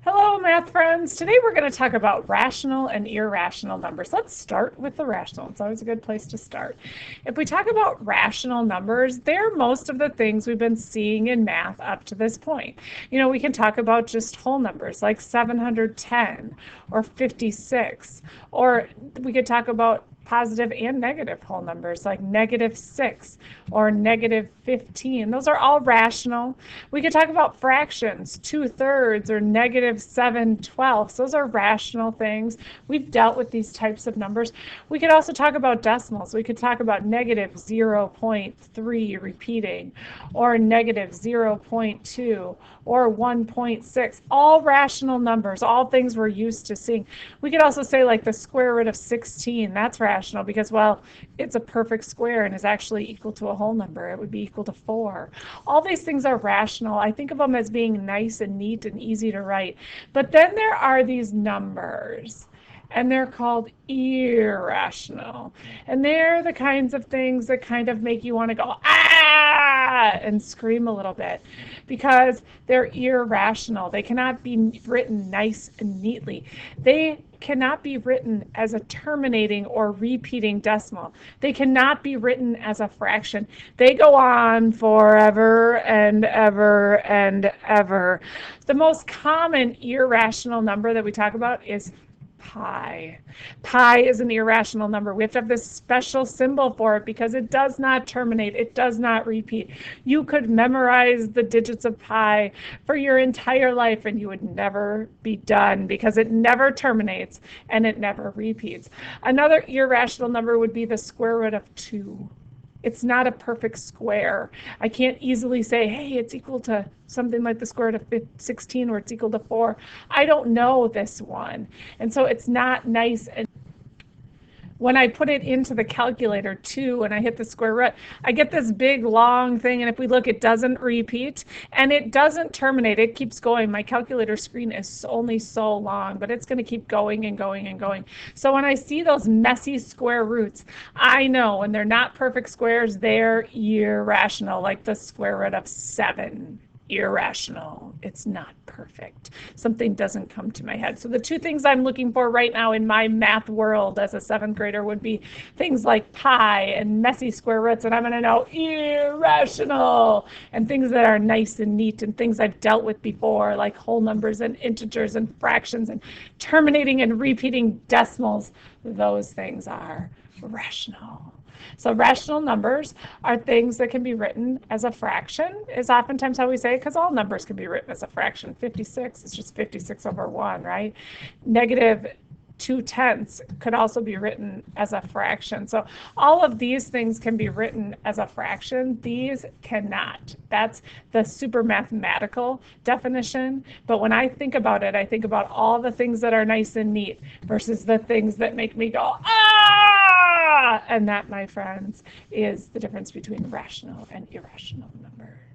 Hello, math friends. Today we're going to talk about rational and irrational numbers. Let's start with the rational. It's always a good place to start. If we talk about rational numbers, they're most of the things we've been seeing in math up to this point. You know, we can talk about just whole numbers like 710 or 56, or we could talk about positive and negative whole numbers like -6 or -15. Those are all rational. We could talk about fractions, 2/3 or -7/12. Those are rational things. We've dealt with these types of numbers. We could also talk about decimals. We could talk about -0.3 repeating, or -0.2 or 1.6. All rational numbers, all things we're used to seeing. We could also say like the square root of 16. That's rational because, well, it's a perfect square and is actually equal to a whole number. It would be equal to 4. All these things are rational. I think of them as being nice and neat and easy to write. But then there are these numbers, and they're called irrational. And they're the kinds of things that kind of make you want to go, ah, and scream a little bit because they're irrational. They cannot be written nice and neatly. They cannot be written as a terminating or repeating decimal. They cannot be written as a fraction. They go on forever and ever and ever. The most common irrational number that we talk about is pi. Pi is an irrational number. We have to have this special symbol for it because it does not terminate. It does not repeat. You could memorize the digits of pi for your entire life and you would never be done because it never terminates and it never repeats. Another irrational number would be the square root of 2. It's not a perfect square. I can't easily say, hey, it's equal to something like the square root of 16 or it's equal to 4. I don't know this one. And so it's not nice. And when I put it into the calculator 2 and I hit the square root, I get this big long thing, and if we look, it doesn't repeat and it doesn't terminate. It keeps going. My calculator screen is only so long, but it's going to keep going and going and going. So when I see those messy square roots, I know when they're not perfect squares, they're irrational, like the square root of 7. Irrational. It's not perfect. Something doesn't come to my head. So the two things I'm looking for right now in my math world as a 7th grader would be things like pi and messy square roots, and I'm going to know irrational, and things that are nice and neat and things I've dealt with before like whole numbers and integers and fractions and terminating and repeating decimals. Those things are rational. So rational numbers are things that can be written as a fraction, is oftentimes how we say it, because all numbers can be written as a fraction. 56 is just 56 over 1, right? -2/10 could also be written as a fraction. So all of these things can be written as a fraction. These cannot. That's the super mathematical definition. But when I think about it, I think about all the things that are nice and neat versus the things that make me go, ah! And that, my friends, is the difference between rational and irrational numbers.